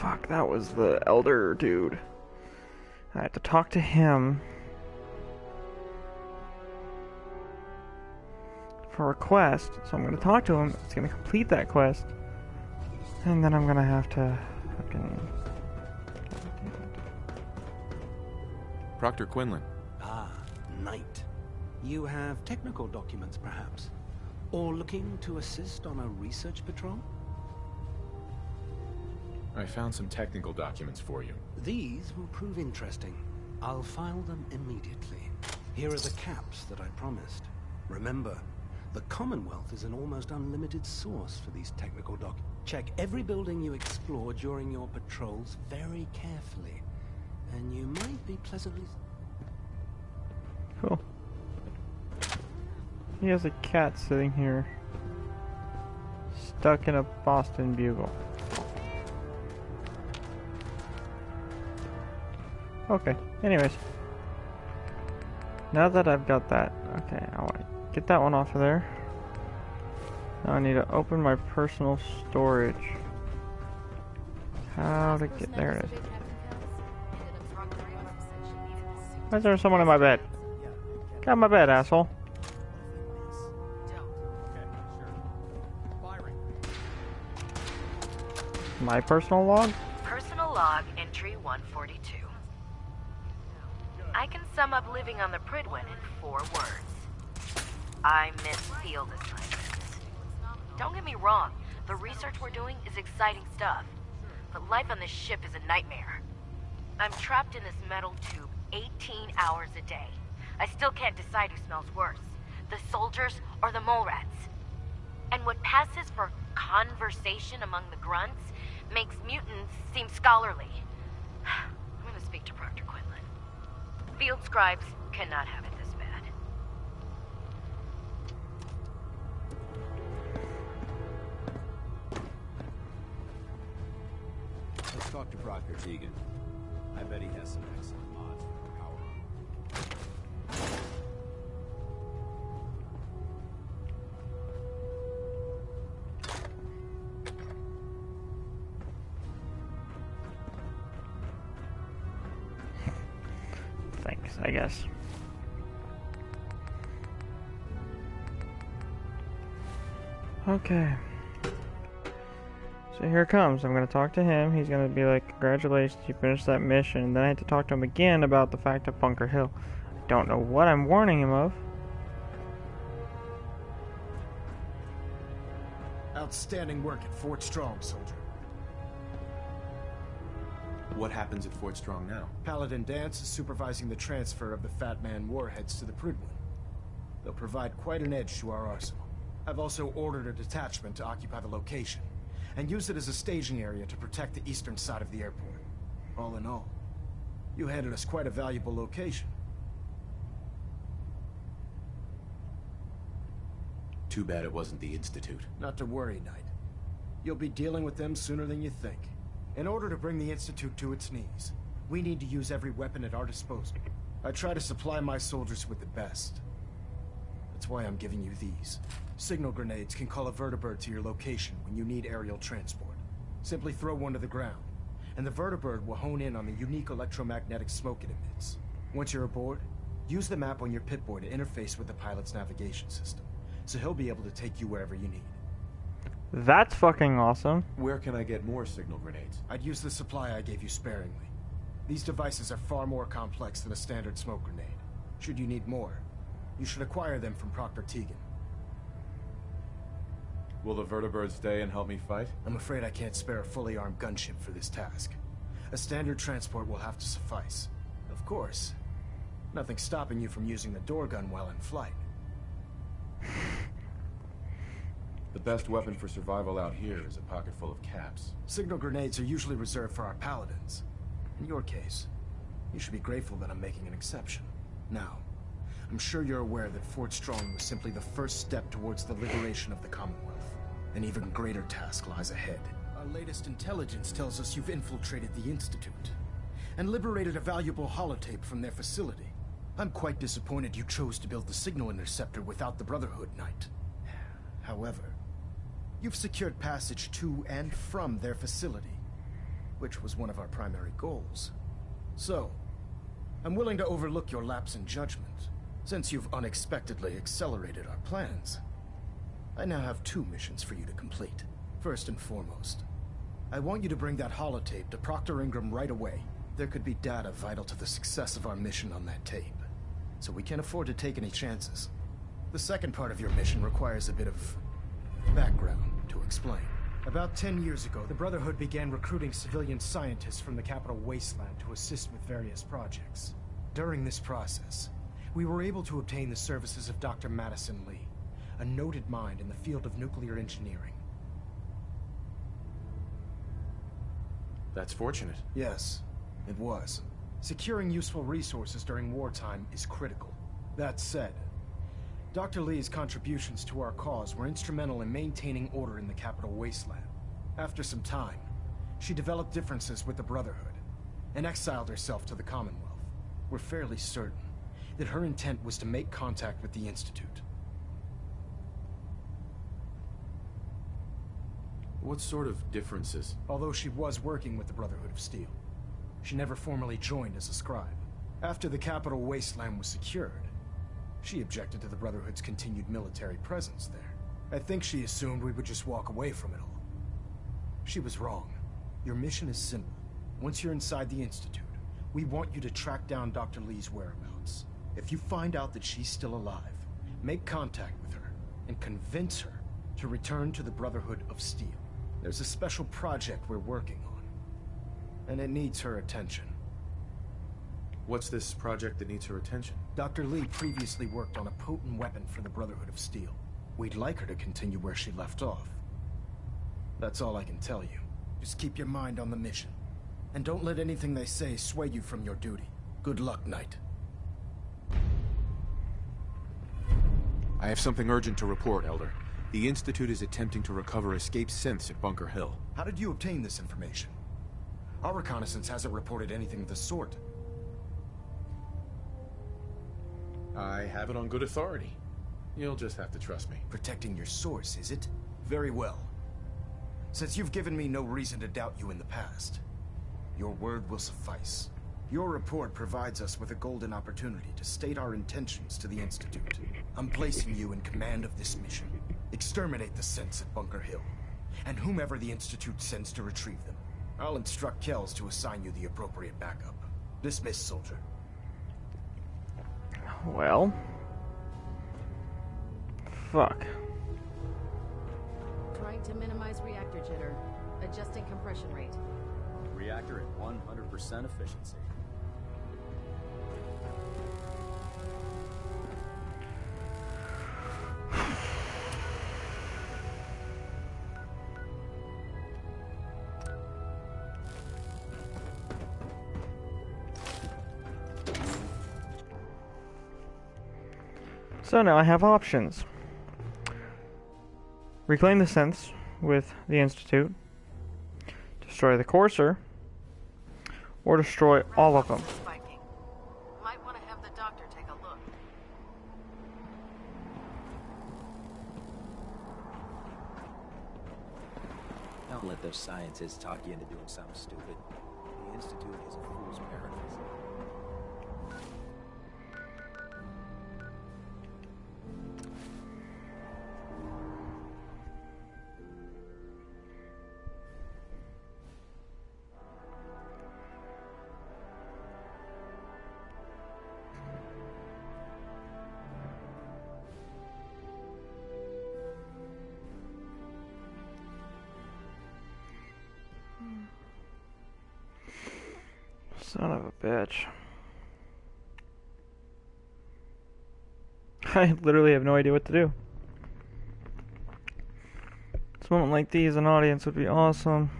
fuck, that was the elder dude. I had to talk to him for a quest, so I'm gonna talk to him. It's gonna complete that quest, and then I'm gonna have to fucking... Proctor Quinlan. Ah, Knight. You have technical documents, perhaps? Or looking to assist on a research patrol? I found some technical documents for you. These will prove interesting. I'll file them immediately. Here are the caps that I promised. Remember, the Commonwealth is an almost unlimited source for these technical documents. Check every building you explore during your patrols very carefully, and you might be pleasantly... Cool. He has a cat sitting here, stuck in a Boston Bugle. Okay, anyways. Now that I've got that, okay, I want to get that one off of there. Now I need to open my personal storage. How to get there it is. Why is there someone in my bed? Get out of my bed, asshole. My personal log? Personal log entry 142. I can sum up living on the Prydwen in 4 words. I miss field assignments. Don't get me wrong, the research we're doing is exciting stuff, but life on this ship is a nightmare. I'm trapped in this metal tube 18 hours a day. I still can't decide who smells worse, the soldiers or the mole rats. And what passes for conversation among the grunts makes mutants seem scholarly. I'm gonna speak to Proctor Quinlan. Field scribes cannot have it this bad. Let's talk to Proctor Tegan. I bet he has some excellent mods for the power armor. Thanks, I guess. Okay. So here it comes. I'm going to talk to him. He's going to be like, congratulations, you finished that mission. Then I have to talk to him again about the fact of Bunker Hill. I don't know what I'm warning him of. Outstanding work at Fort Strong, soldier. What happens at Fort Strong now? Paladin Dance is supervising the transfer of the Fat Man warheads to the Prydwen. They'll provide quite an edge to our arsenal. I've also ordered a detachment to occupy the location, and use it as a staging area to protect the eastern side of the airport. All in all, you handed us quite a valuable location. Too bad it wasn't the Institute. Not to worry, Knight. You'll be dealing with them sooner than you think. In order to bring the Institute to its knees, we need to use every weapon at our disposal. I try to supply my soldiers with the best. That's why I'm giving you these. Signal grenades can call a vertibird to your location when you need aerial transport. Simply throw one to the ground, and the vertibird will hone in on the unique electromagnetic smoke it emits. Once you're aboard, use the map on your Pip-Boy to interface with the pilot's navigation system, so he'll be able to take you wherever you need. That's fucking awesome. Where can I get more signal grenades? I'd use the supply I gave you sparingly. These devices are far more complex than a standard smoke grenade. Should you need more, you should acquire them from Proctor Tegan. Will the vertibird stay and help me fight? I'm afraid I can't spare a fully armed gunship for this task. A standard transport will have to suffice. Of course, nothing stopping you from using the door gun while in flight. The best weapon for survival out here is a pocket full of caps. Signal grenades are usually reserved for our paladins. In your case, you should be grateful that I'm making an exception. Now, I'm sure you're aware that Fort Strong was simply the first step towards the liberation of the Commonwealth. An even greater task lies ahead. Our latest intelligence tells us you've infiltrated the Institute and liberated a valuable holotape from their facility. I'm quite disappointed you chose to build the signal interceptor without the Brotherhood, Knight. However, you've secured passage to and from their facility. which was one of our primary goals. So, I'm willing to overlook your lapse in judgment, since you've unexpectedly accelerated our plans. I now have 2 missions for you to complete. First and foremost, I want you to bring that holotape to Proctor Ingram right away. There could be data vital to the success of our mission on that tape, so we can't afford to take any chances. The second part of your mission requires a bit of background to explain. About 10 years ago, the Brotherhood began recruiting civilian scientists from the capital wasteland to assist with various projects. During this process, we were able to obtain the services of Dr. Madison Lee, a noted mind in the field of nuclear engineering. That's fortunate. Yes, it was. Securing useful resources during wartime is critical. That said, Dr. Lee's contributions to our cause were instrumental in maintaining order in the capital wasteland. After some time, she developed differences with the Brotherhood and exiled herself to the Commonwealth. We're fairly certain that her intent was to make contact with the Institute. What sort of differences? Although she was working with the Brotherhood of Steel, she never formally joined as a scribe. After the capital wasteland was secured, she objected to the Brotherhood's continued military presence there. I think she assumed we would just walk away from it all. She was wrong. Your mission is simple. Once you're inside the Institute, we want you to track down Dr. Lee's whereabouts. If you find out that she's still alive, make contact with her and convince her to return to the Brotherhood of Steel. There's a special project we're working on, and it needs her attention. What's this project that needs her attention? Dr. Lee previously worked on a potent weapon for the Brotherhood of Steel. We'd like her to continue where she left off. That's all I can tell you. Just keep your mind on the mission, and don't let anything they say sway you from your duty. Good luck, Knight. I have something urgent to report, Elder. The Institute is attempting to recover escaped synths at Bunker Hill. How did you obtain this information? Our reconnaissance hasn't reported anything of the sort. I have it on good authority. You'll just have to trust me. Protecting your source, is it? Very well. Since you've given me no reason to doubt you in the past, your word will suffice. Your report provides us with a golden opportunity to state our intentions to the Institute. I'm placing you in command of this mission. Exterminate the synths at Bunker Hill, and whomever the Institute sends to retrieve them. I'll instruct Kells to assign you the appropriate backup. Dismiss, soldier. Well. Fuck. Trying to minimize reactor jitter. Adjusting compression rate. Reactor at 100% efficiency. So now I have options. Reclaim the synths with the Institute, destroy the Courser, or destroy all of them. Spiking. Might want to have the doctor take a look. Don't let those scientists talk you into doing something stupid. The Institute is a fool's paradise. Son of a bitch. I literally have no idea what to do. This moment like these, an audience would be awesome.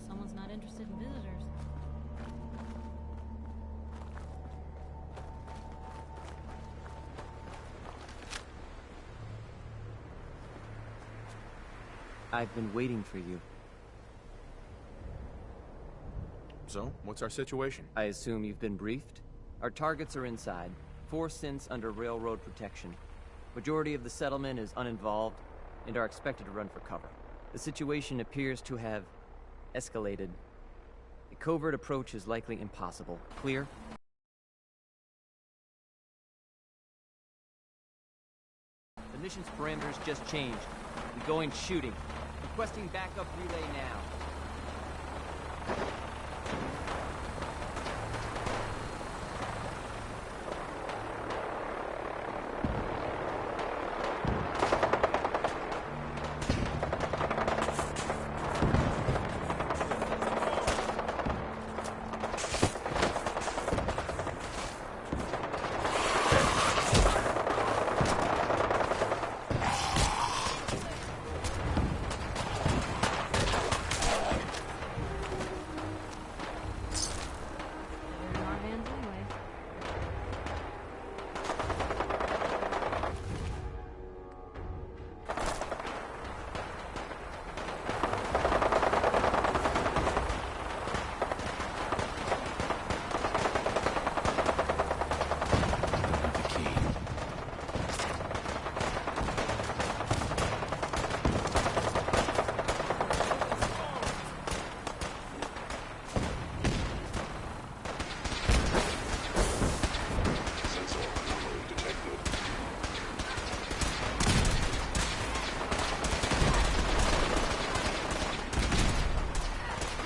Someone's not interested in visitors. I've been waiting for you. So, what's our situation? I assume you've been briefed? Our targets are inside. 4 synths under railroad protection. Majority of the settlement is uninvolved and are expected to run for cover. The situation appears to have escalated. A covert approach is likely impossible. Clear? The mission's parameters just changed. We go in shooting. Requesting backup relay now. They're in our hands anyway. The key.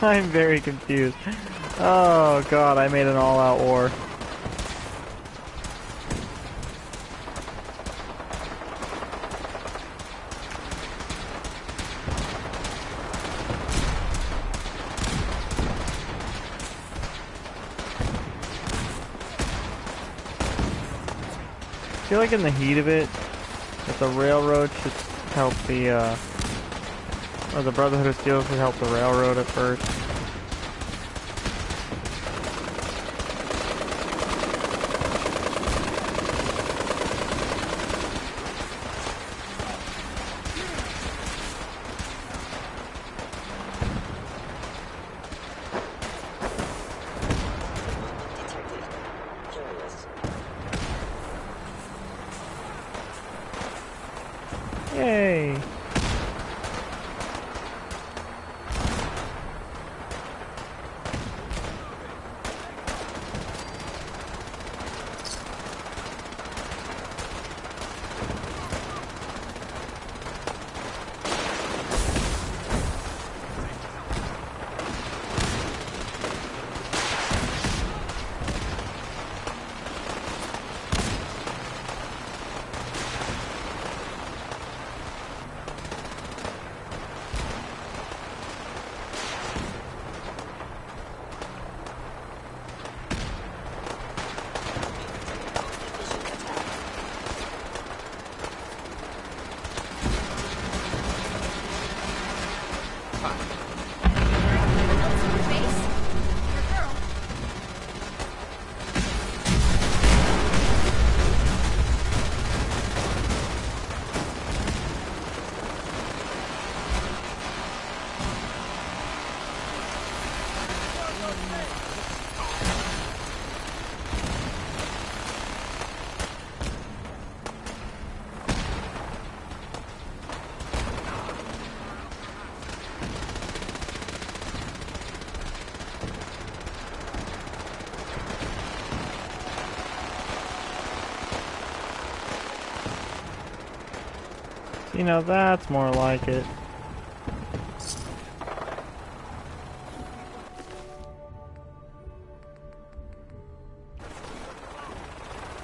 I'm very confused. Oh god, I made an all-out war. I feel like in the heat of it, that the railroad should help the, or the Brotherhood of Steel should help the railroad at first. Yay! You know, that's more like it.